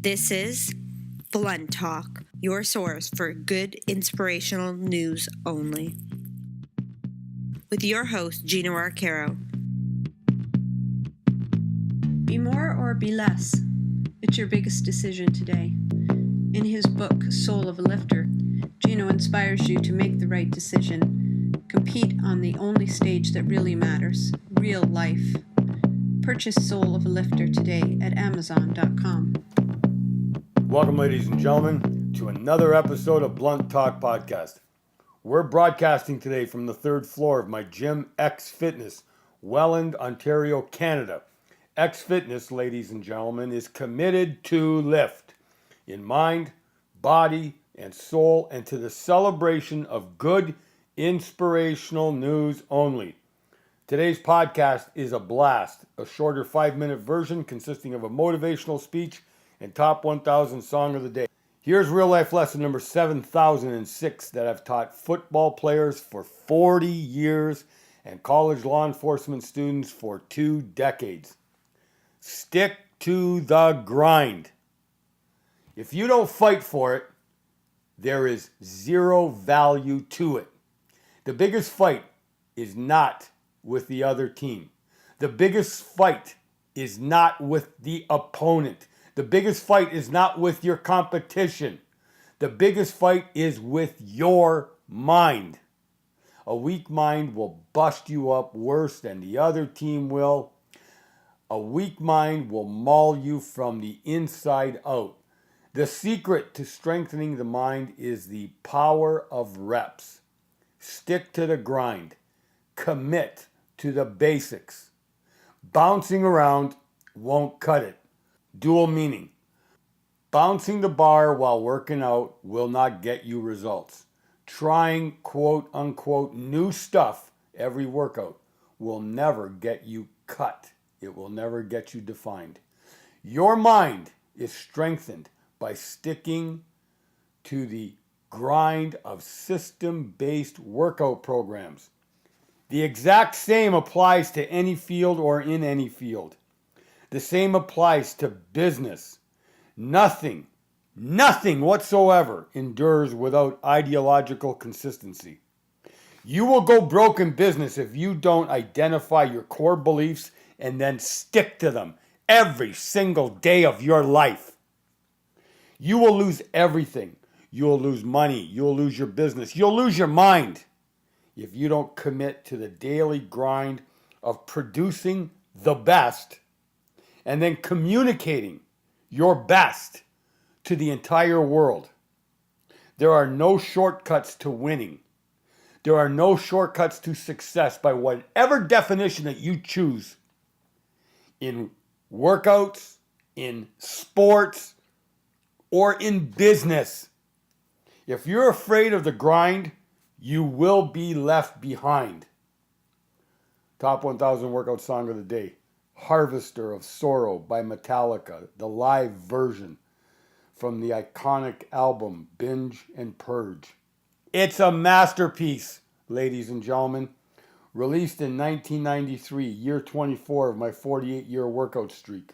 This is Blunt Talk, your source for good inspirational news only. With your host, Gino Arcaro. Be more or be less? It's your biggest decision today. In his book, Soul of a Lifter, Gino inspires you to make the right decision. Compete on the only stage that really matters, real life. Purchase Soul of a Lifter today at Amazon.com. Welcome, ladies and gentlemen, to another episode of Blunt Talk Podcast. We're broadcasting today from the third floor of my gym, X Fitness, Welland, Ontario, Canada. X Fitness, ladies and gentlemen, is committed to lift in mind, body, and soul, and to the celebration of good, inspirational news only. Today's podcast is a blast, a shorter 5-minute version consisting of a motivational speech and top 1,000 song of the day. Here's real life lesson number 7006 that I've taught football players for 40 years and college law enforcement students for 2 decades. Stick to the grind. If you don't fight for it, there is zero value to it. The biggest fight is not with the other team. The biggest fight is not with the opponent. The biggest fight is not with your competition. The biggest fight is with your mind. A weak mind will bust you up worse than the other team will. A weak mind will maul you from the inside out. The secret to strengthening the mind is the power of reps. Stick to the grind. Commit to the basics. Bouncing around won't cut it. Dual meaning. Bouncing the bar while working out will not get you results. Trying quote unquote new stuff every workout will never get you cut. It will never get you defined. Your mind is strengthened by sticking to the grind of system-based workout programs. The exact same applies to any field or in any field. The same applies to business. Nothing whatsoever endures without ideological consistency. You will go broke in business if you don't identify your core beliefs and then stick to them every single day of your life. You will lose everything. You will lose money. You will lose your business. You'll lose your mind if you don't commit to the daily grind of producing the best and then communicating your best to the entire world. There are no shortcuts to winning. There are no shortcuts to success by whatever definition that you choose. In workouts, in sports, or in business. If you're afraid of the grind, you will be left behind. Top 1,000 workout song of the day. Harvester of Sorrow by Metallica, the live version from the iconic album Binge and Purge. It's a masterpiece, ladies and gentlemen. Released in 1993, year 24 of my 48-year workout streak.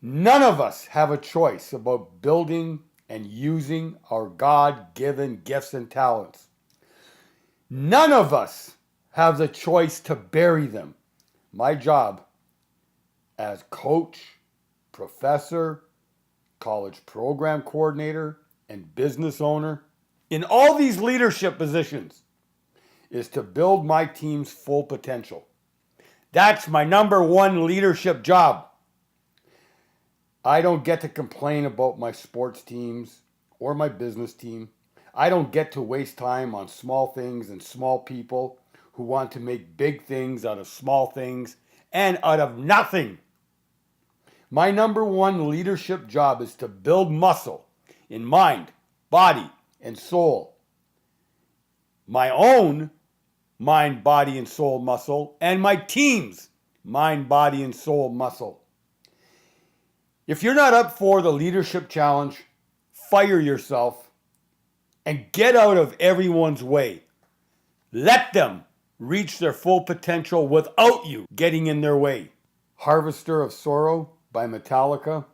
None of us have a choice about building and using our God-given gifts and talents. None of us have the choice to bury them. My job as coach, professor, college program coordinator, and business owner, in all these leadership positions, is to build my team's full potential. That's my number one leadership job. I don't get to complain about my sports teams or my business team. I don't get to waste time on small things and small people who want to make big things out of small things and out of nothing. My number one leadership job is to build muscle in mind, body, and soul. My own mind, body, and soul muscle, and my team's mind, body, and soul muscle. If you're not up for the leadership challenge, fire yourself and get out of everyone's way. Let them reach their full potential without you getting in their way. Harvester of Sorrow by Metallica.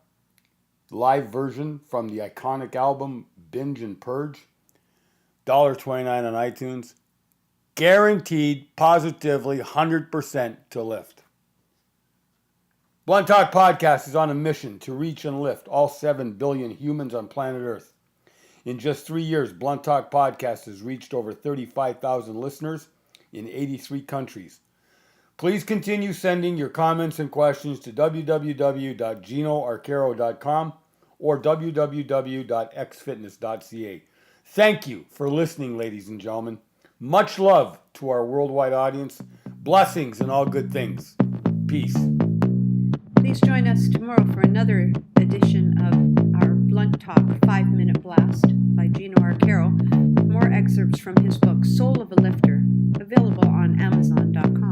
live version from the iconic album Binge and Purge. $1.29 on iTunes. Guaranteed, positively, 100% to lift. Blunt Talk Podcast is on a mission to reach and lift all 7 billion humans on planet Earth. In just 3 years, Blunt Talk Podcast has reached over 35,000 listeners in 83 countries. Please continue sending your comments and questions to www.ginoarcaro.com or www.xfitness.ca. Thank you for listening, ladies and gentlemen. Much love to our worldwide audience. Blessings and all good things. Peace. Please join us tomorrow for another edition of our Blunt Talk 5-Minute Blast by Gino Arcaro, with more excerpts from his book, Soul of a Lifter, available on Amazon.com.